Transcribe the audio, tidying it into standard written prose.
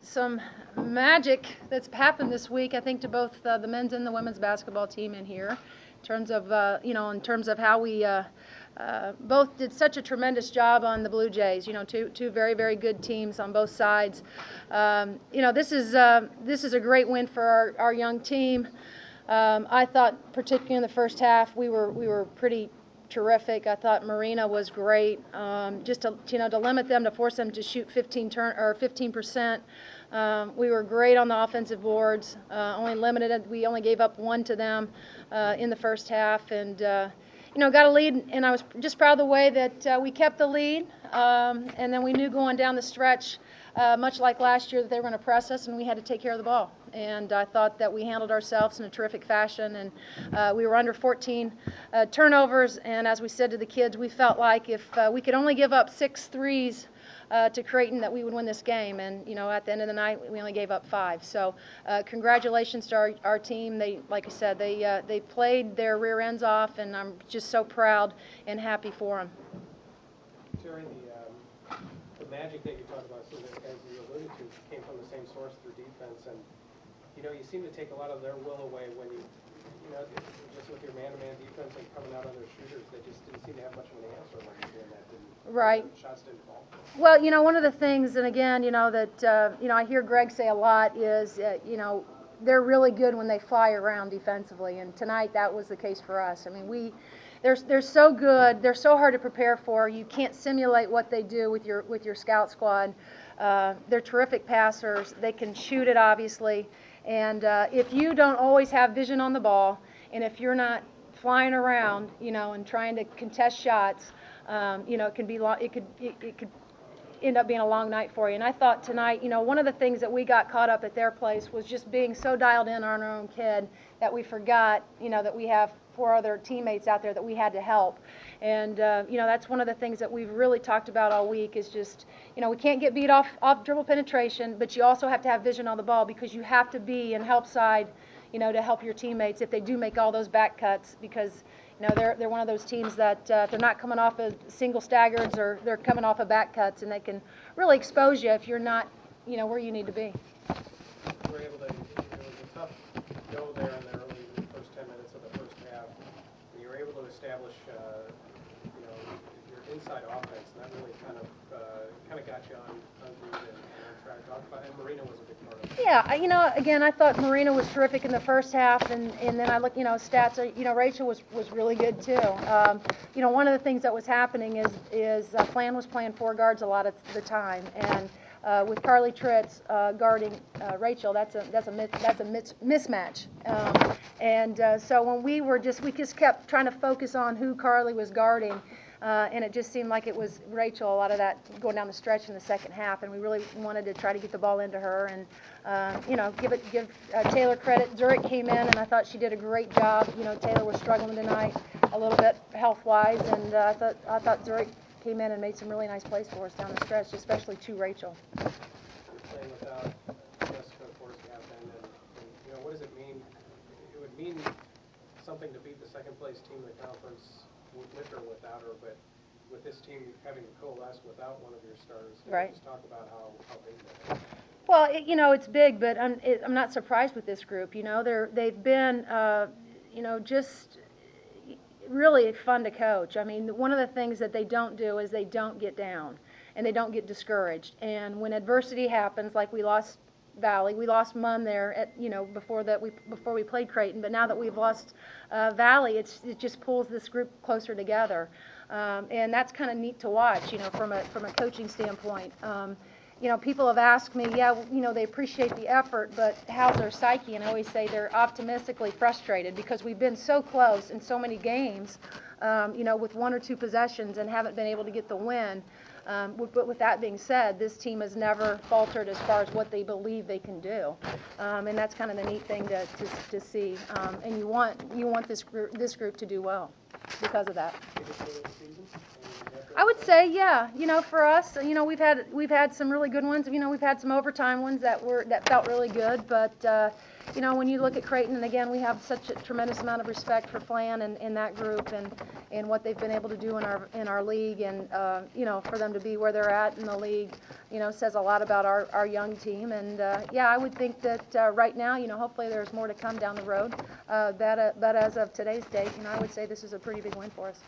some magic that's happened this week, I think, to both the men's and the women's basketball team in here, in terms of in terms of how we both did such a tremendous job on the Blue Jays. Two very, very good teams on both sides. This is a great win for our young team. I thought, particularly in the first half, we were pretty terrific. I thought Marina was great. Just to limit them, to force them to shoot 15%. We were great on the offensive boards. We only gave up one to them in the first half, and got a lead. And I was just proud of the way that we kept the lead. And then we knew going down the stretch, much like last year, that they were going to press us, and we had to take care of the ball. And I thought that we handled ourselves in a terrific fashion, and we were under 14 turnovers. And as we said to the kids, we felt like if we could only give up 6 threes to Creighton, that we would win this game. And at the end of the night, we only gave up 5. So congratulations to our team. They, like I said, they played their rear ends off, and I'm just so proud and happy for them. Teri, the magic that you talked about, so that, as you alluded to, came from the same source through defense. And you seem to take a lot of their will away when just with your man-to-man defense and coming out on their shooters, they just didn't seem to have much of an answer when you're doing that. Right. Shots didn't fall. Well, one of the things, and again, that I hear Greg say a lot is, they're really good when they fly around defensively, and tonight that was the case for us. I mean, they're so good, they're so hard to prepare for. You can't simulate what they do with your scout squad. They're terrific passers. They can shoot it, obviously, and if you don't always have vision on the ball, and if you're not flying around, and trying to contest shots, it can be long. It could end up being a long night for you. And I thought tonight, one of the things that we got caught up at their place was just being so dialed in on our own kid that we forgot, that we have 4 other teammates out there that we had to help. And, that's one of the things that we've really talked about all week is just, we can't get beat off dribble penetration, but you also have to have vision on the ball, because you have to be in help side, to help your teammates if they do make all those back cuts, because they're one of those teams that if they're not coming off of single staggers, or they're coming off of back cuts, and they can really expose you if you're not, where you need to be. You were able to, it was a tough go there in the early first 10 minutes of the first half, and you were able to establish, your inside offense, and that really kind of got you on beat and on track. Talk about, and Marina was a big part of it. Yeah, again, I thought Marina was terrific in the first half, and then I look, stats. Rachel was really good too. One of the things that was happening is Flan was playing 4 guards a lot of the time, and with Carly Tritz guarding Rachel, that's a mismatch. So when we just kept trying to focus on who Carly was guarding. And it just seemed like it was Rachel, a lot of that going down the stretch in the second half, and we really wanted to try to get the ball into her, and give Taylor credit. Zurich came in, and I thought she did a great job. Taylor was struggling tonight a little bit health-wise, and I thought Zurich came in and made some really nice plays for us down the stretch, especially to Rachel. You're playing without Jessica, of course, captain, and what does it mean? It would mean something to beat the second-place team in the conference with or without her, but with this team having to coalesce without one of your stars, right. Just talk about how big that is. Well, it's big, but I'm not surprised with this group. They've been, just really fun to coach. I mean, one of the things that they don't do is they don't get down, and they don't get discouraged. And when adversity happens, like we lost Valley, we lost Munn there before we played Creighton, but now that we've lost Valley, it just pulls this group closer together, and that's kind of neat to watch, from a coaching standpoint. People have asked me, they appreciate the effort, but how's their psyche? And I always say they're optimistically frustrated, because we've been so close in so many games, with 1 or 2 possessions, and haven't been able to get the win. But with that being said, this team has never faltered as far as what they believe they can do, and that's kind of the neat thing to see. And you want this group to do well because of that. I would say, yeah. For us, we've had some really good ones. We've had some overtime ones that felt really good. But when you look at Creighton, and again, we have such a tremendous amount of respect for Flan and that group and what they've been able to do in our league, and for them to be where they're at in the league, says a lot about our young team. And yeah, I would think that right now, hopefully there's more to come down the road. But as of today's date, I would say this is a pretty big win for us.